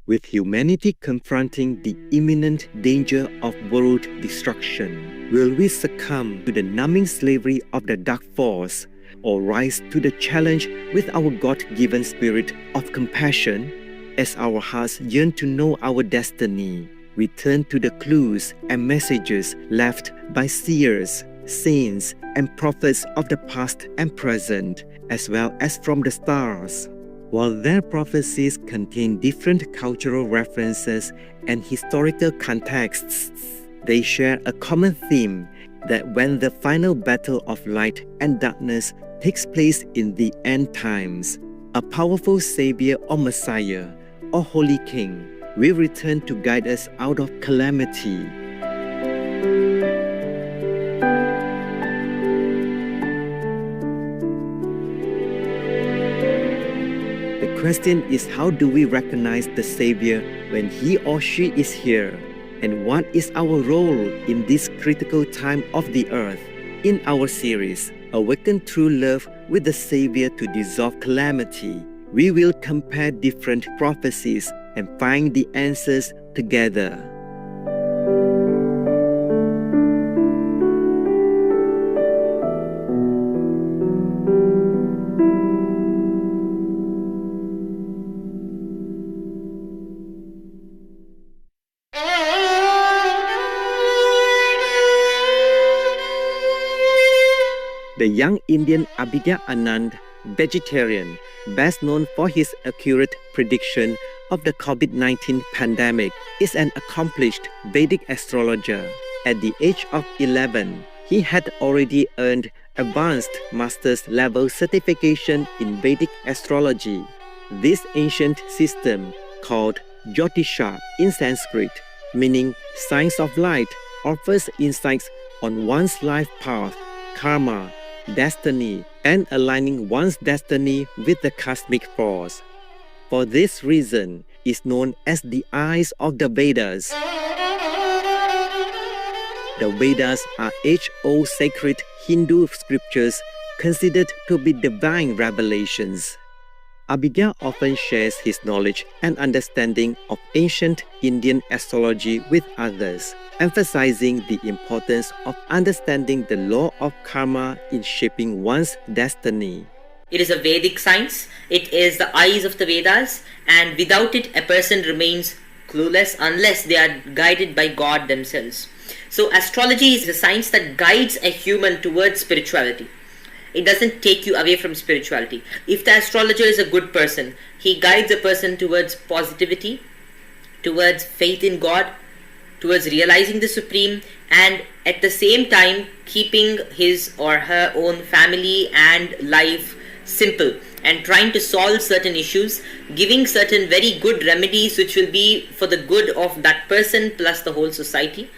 With humanity confronting the imminent danger of world destruction, will we succumb to the numbing slavery of the dark force or rise to the challenge with our God-given spirit of compassion? As our hearts yearn to know our destiny, we turn to the clues and messages left by seers, saints, and prophets of the past and present, as well as from the stars. While their prophecies contain different cultural references and historical contexts, they share a common theme that when the final battle of light and darkness takes place in the end times, a powerful Savior or Messiah or Holy King will return to guide us out of calamity. The question is, how do we recognize the Savior when he or she is here? And what is our role in this critical time of the earth? In our series, Awaken True Love with the Savior to Dissolve Calamity, we will compare different prophecies and find the answers together. The young Indian Abhidya Anand, vegetarian, best known for his accurate prediction of the COVID-19 pandemic, is an accomplished Vedic astrologer. At the age of 11, he had already earned advanced master's level certification in Vedic astrology. This ancient system, called Jyotisha in Sanskrit, meaning science of light, offers insights on one's life path, karma, destiny, and aligning one's destiny with the cosmic force. For this reason, is known as the eyes of the Vedas. The Vedas are age-old sacred Hindu scriptures considered to be divine revelations. Abhidya often shares his knowledge and understanding of ancient Indian astrology with others, emphasizing the importance of understanding the law of karma in shaping one's destiny. It is a Vedic science, it is the eyes of the Vedas, and without it a person remains clueless unless they are guided by God themselves. So astrology is a science that guides a human towards spirituality. It doesn't take you away from spirituality. If the astrologer is a good person, he guides a person towards positivity, towards faith in God, towards realizing the Supreme, and at the same time keeping his or her own family and life simple and trying to solve certain issues, giving certain very good remedies which will be for the good of that person plus the whole society.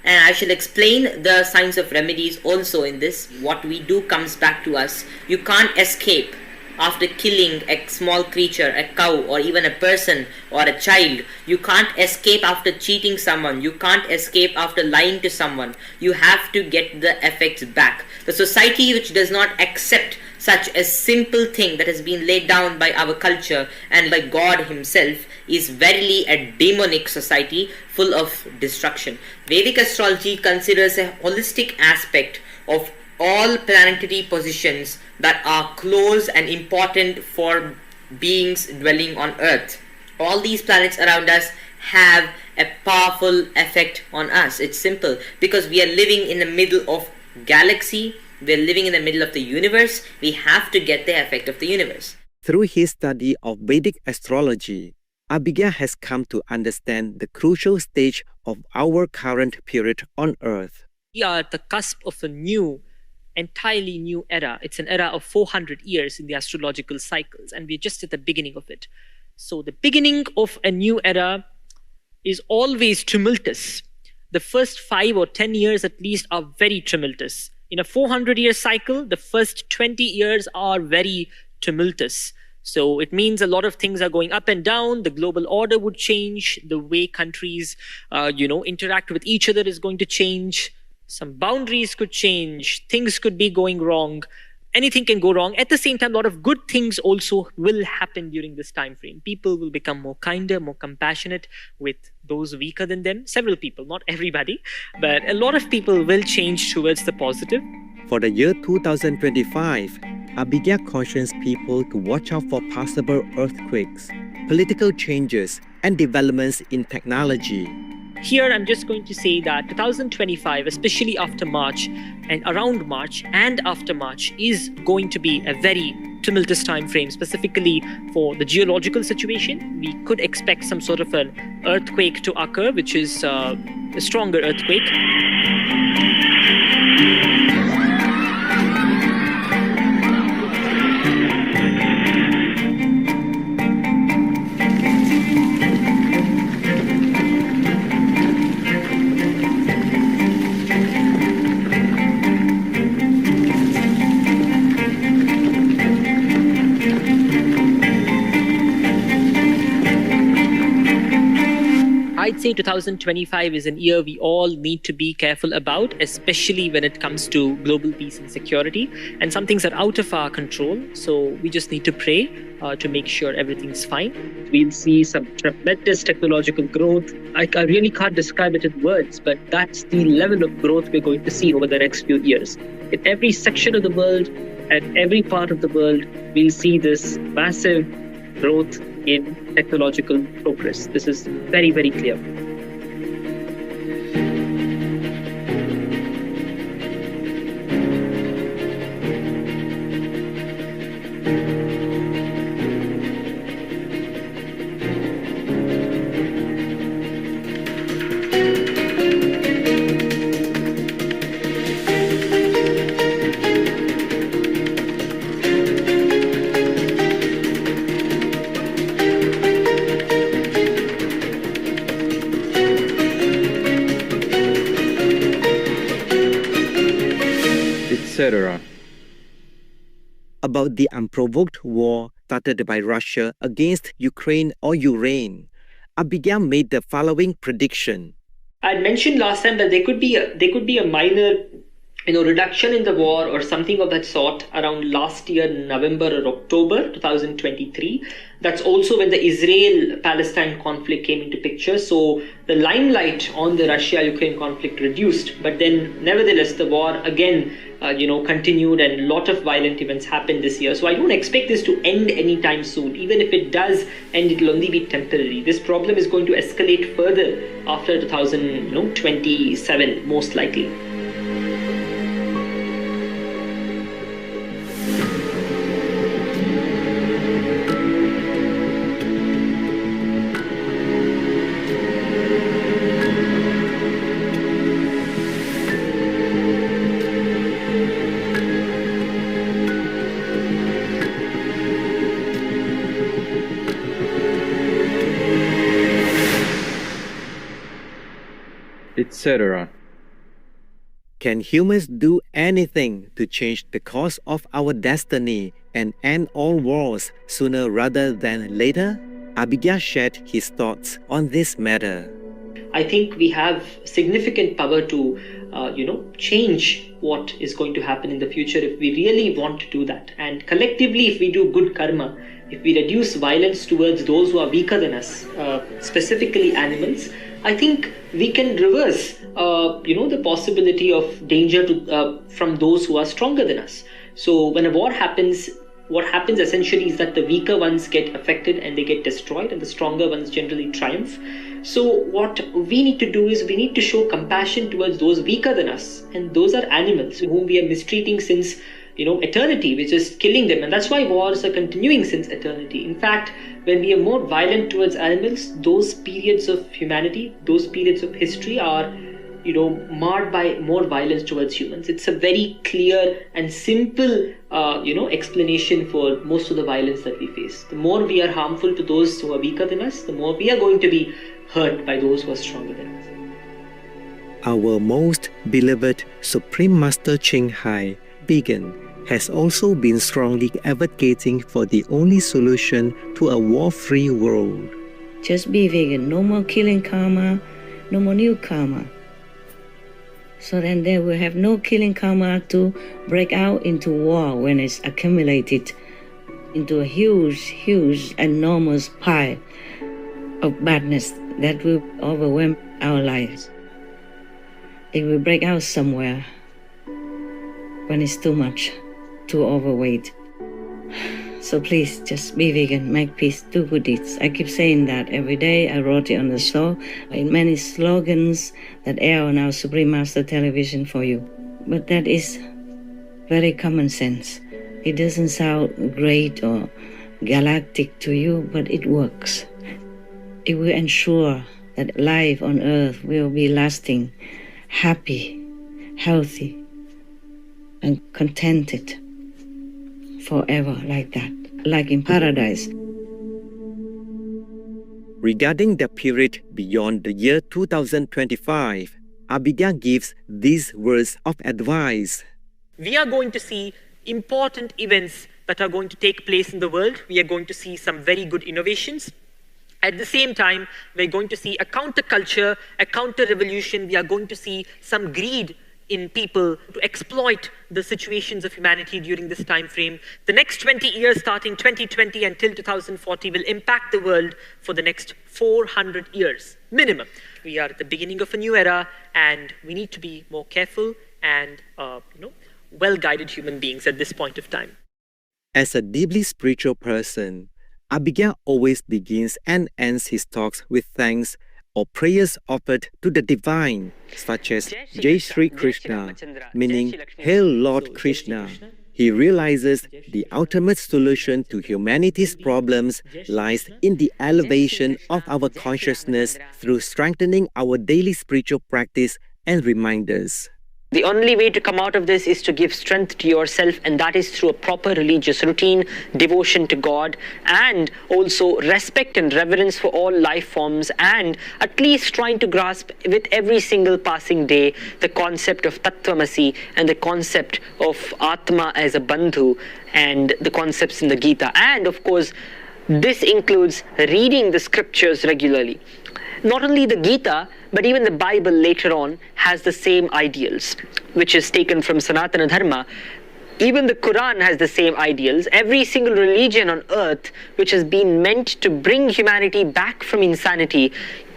And I shall explain the science of remedies also in this. What we do comes back to us. You can't escape after killing a small creature, a cow, or even a person or a child. You can't escape after cheating someone. You can't escape after lying to someone. You have to get the effects back. The society which does not accept such a simple thing that has been laid down by our culture and by God himself is verily a demonic society full of destruction. Vedic astrology considers a holistic aspect of all planetary positions that are close and important for beings dwelling on earth. All these planets around us have a powerful effect on us. It's simple because we are living in the middle of galaxy. We're living in the middle of the universe. We have to get the effect of the universe. Through his study of Vedic astrology, Abhidya has come to understand the crucial stage of our current period on Earth. We are at the cusp of a entirely new era. It's an era of 400 years in the astrological cycles, and we're just at the beginning of it. So the beginning of a new era is always tumultuous. The first 5 or 10 years at least are very tumultuous. In a 400-year cycle, the first 20 years are very tumultuous. So it means a lot of things are going up and down. The global order would change. The way countries, interact with each other is going to change. Some boundaries could change. Things could be going wrong. anything can go wrong. At the same time, a lot of good things also will happen during this time frame. People will become more kinder, more compassionate with those weaker than them. Several people, not everybody, but a lot of people will change towards the positive. For the year 2025, Abhigya cautions people to watch out for possible earthquakes, political changes, and developments in technology. Here, I'm just going to say that 2025, especially after March and around March and after March, is going to be a very tumultuous time frame, specifically for the geological situation. We could expect some sort of an earthquake to occur, which is a stronger earthquake. I'd say 2025 is an year we all need to be careful about, especially when it comes to global peace and security. And some things are out of our control, so we just need to pray to make sure everything's fine. We'll see some tremendous technological growth. I really can't describe it in words, but that's the level of growth we're going to see over the next few years. In every section of the world and every part of the world, we'll see this massive growth in technological progress. This is very, very clear. etc. About the unprovoked war started by Russia against Ukraine or Iran, Abhigya made the following prediction. I mentioned last time that there could be a minor reduction in the war or something of that sort around last year, November or October 2023. That's also when the Israel-Palestine conflict came into picture. So the limelight on the Russia-Ukraine conflict reduced, but then nevertheless the war again continued and a lot of violent events happened this year. So I don't expect this to end anytime soon. Even if it does end, it will only be temporary. This problem is going to escalate further after 2027, most likely. etc. Can humans do anything to change the course of our destiny and end all wars sooner rather than later? Abhigya shared his thoughts on this matter. I think we have significant power to, change what is going to happen in the future if we really want to do that. And collectively, if we do good karma, if we reduce violence towards those who are weaker than us, specifically animals, I think we can reverse, the possibility of danger from those who are stronger than us. So when a war happens, what happens essentially is that the weaker ones get affected and they get destroyed, and the stronger ones generally triumph. So what we need to do is we need to show compassion towards those weaker than us, and those are animals whom we are mistreating since eternity. We're just killing them, and that's why wars are continuing since eternity. In fact, when we are more violent towards animals, those periods of humanity, those periods of history are marred by more violence towards humans. It's a very clear and simple explanation for most of the violence that we face. The more we are harmful to those who are weaker than us, the more we are going to be hurt by those who are stronger than us. Our most beloved Supreme Master Ching Hai, vegan, has also been strongly advocating for the only solution to a war-free world. Just be vegan. No more killing karma. No more new karma. So then they will have no killing karma to break out into war when it's accumulated into a huge, enormous pile of badness that will overwhelm our lives. It will break out somewhere when it's too much, too overweight. So please, just be vegan, make peace, do good deeds. I keep saying that every day. I wrote it on the show in many slogans that air on our Supreme Master television for you. But that is very common sense. It doesn't sound great or galactic to you, but it works. It will ensure that life on earth will be lasting, happy, healthy, and contented forever like that, like in paradise. Regarding the period beyond the year 2025, Abhigya gives these words of advice. We are going to see important events that are going to take place in the world. We are going to see some very good innovations. At the same time, we're going to see a counterculture, a counter-revolution. We are going to see some greed in people to exploit the situations of humanity during this time frame. The next 20 years, starting 2020 until 2040, will impact the world for the next 400 years, minimum. We are at the beginning of a new era, and we need to be more careful and well-guided human beings at this point of time. As a deeply spiritual person, Abhigya always begins and ends his talks with thanks or prayers offered to the divine, such as Jai Shri Krishna, meaning Hail Lord Krishna. He realizes the ultimate solution to humanity's problems lies in the elevation of our consciousness through strengthening our daily spiritual practice and reminders. The only way to come out of this is to give strength to yourself, and that is through a proper religious routine, devotion to God, and also respect and reverence for all life forms, and at least trying to grasp with every single passing day the concept of Tattvamasi and the concept of Atma as a Bandhu and the concepts in the Gita. And of course, this includes reading the scriptures regularly. Not only the Gita, but even the Bible later on has the same ideals, which is taken from Sanatana Dharma. Even the Quran has the same ideals. Every single religion on earth which has been meant to bring humanity back from insanity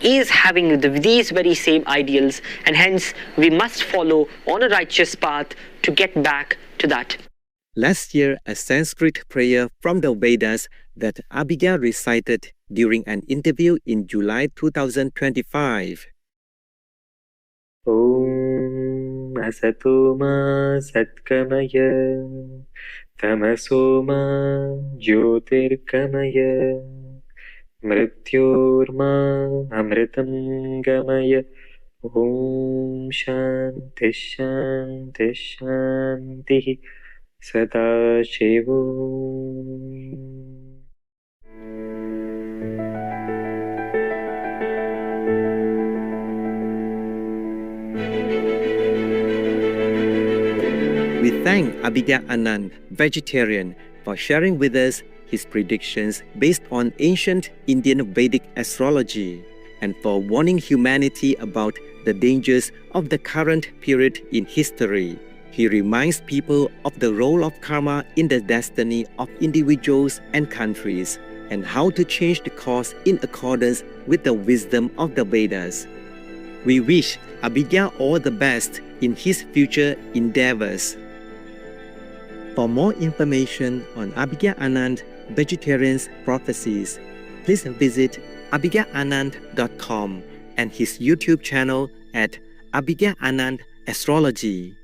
is having these very same ideals, and hence we must follow on a righteous path to get back to that. Let's hear a Sanskrit prayer from the Vedas that Abhigya recited during an interview in July 2025. Om Asatoma Satkamaya Tamasoma Jyotirkamaya Mrityorma Amritam Gamaya Om Shanti Shanti Shanti Sadashivam. We thank Abhigya Anand, vegetarian, for sharing with us his predictions based on ancient Indian Vedic astrology and for warning humanity about the dangers of the current period in history. He reminds people of the role of karma in the destiny of individuals and countries and how to change the course in accordance with the wisdom of the Vedas. We wish Abhigya all the best in his future endeavors. For more information on Abhigya Anand Vegetarian's prophecies, please visit abhigyaanand.com and his YouTube channel at Abhigya Anand Astrology.